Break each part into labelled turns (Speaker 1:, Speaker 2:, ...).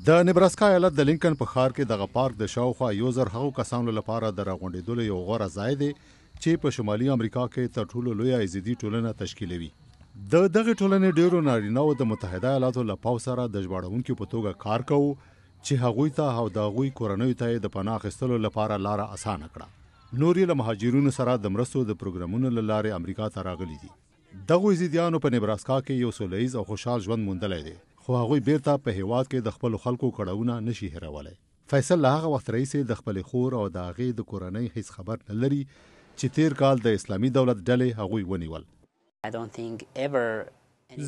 Speaker 1: د نیبراسکا ایالت د لینکن په ښار کې دغه پارک د شاوخوا 1000 هغو کسانو لپاره د راغونډېدلو یو غوره ځای دی چې په شمالي امریکا کې تر ټولو لویه ایزیدي ټولنه تشکیلوي. د دغه ټولنې ډیرو نارینه‌و د متحده ایالاتو له پوځ سره د ژباړونکو په توګه کار کوو چې هغوی ته او د هغوی کورنیو ته د پناه اخیستلو لپاره لاره اسانه کړه. نور یې له مهاجرینو سره د مرستو د پروګرامونو له لارې امریکا ته راغلي دي. دغو ایزیدیانو په نیبراسکا کې یو سوله ییز او خوشحال ژوند موندلی دی، خو هغوی بیرته په هیواد کې د خپلو خلکو کړاوونه نشي هیرولی. فیصل له هغه وخت راهیسې د خپلې خور او د هغې د کورنۍ هیڅ خبر نه لري چې تیر کال د اسلامي دولت ډلې هغوی ونیول.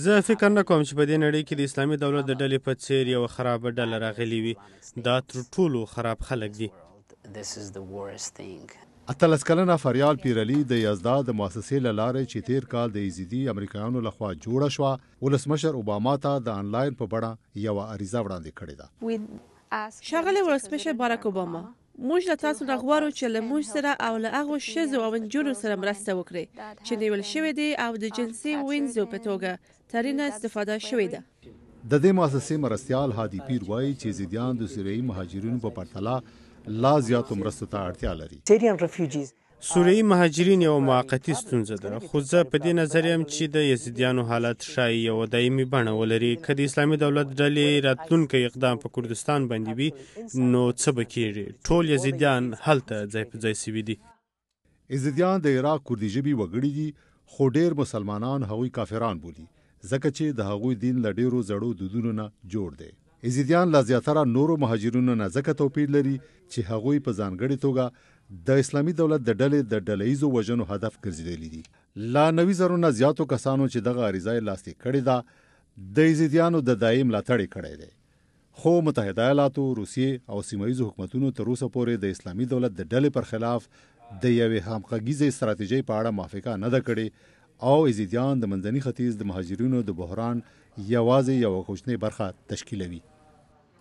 Speaker 2: زه فکر نه کوم چې په دې نړۍ کې د اسلامي دولت د ډلې په څیر یو خرابه ډله راغلې وي. دا تر ټولو خراب خلک دي.
Speaker 1: 18 کلنه فریال پیرلی د یزدا د مؤسسې له لارې چې تیر کال د ایزیدي امریکایانو لخوا جوړه شوه، ولسمشر اوباما ته د آنلاین په بڼه یوه عریضه وړاندې کړې ده.
Speaker 3: ښاغلی ولسمشر باراک اوباما، موږ له تاسو نه غواړو چې له موږ سره او له هغو ښځو او نجونو سره مرسته وکړئ چې نیول شوې دي او د جنسي وینځو په توګه ترینه استفاده شوې ده.
Speaker 1: د دې مؤسسې مرستیال هادي پیر وایي چې ایزیدیان د سوریایي مهاجرینو په پرتله لا زیاتو مرستو ته اړتیا لري.
Speaker 2: سوریایي مهاجرین یو موقتي ستونزه ده، خو زه په دې نظر یم چې د یزیدیانو حالت ښایي یوه دایمي بڼه ولري. که د اسلامي دولت ډلې راتلونکی اقدام په کردستان باندې وي نو څه به کیږي؟ ټول یزیدیان هلته ځای په ځای سوي دي.
Speaker 1: یزیدیان د عراق کردي ژبې وګړي دي، خو ډیر مسلمانان هغوی کافران بولي ځکه چې د هغوی دین له ډیرو زړو دودونو نه جوړ دی. ایزیدیان له زیاتره نورو مهاجرینو نه ځکه توپیر لري چې هغوی په ځانګړې توګه د اسلامي دولت د ډلې د ډلهییزو وژنو هدف ګرځېدلي دي. لا 90,000 نه زیاتو کسانو چې دغه عریضه یې لاسلیک کړې ده د ایزیدیانو د دایي ملاتړ یې کړی دی، خو متحده ایالاتو، روسیې او سیمه ییزو حکومتونو تر اوسه پورې د اسلامي دولت د ډلې پر خلاف د یوې همغږیزې ستراتیژۍ په اړه موافقه نه ده کړې او ایزیدیان د منځني ختیځ د مهاجرینو د بحران یوازې یوه کوچنۍ برخه تشکیلوي.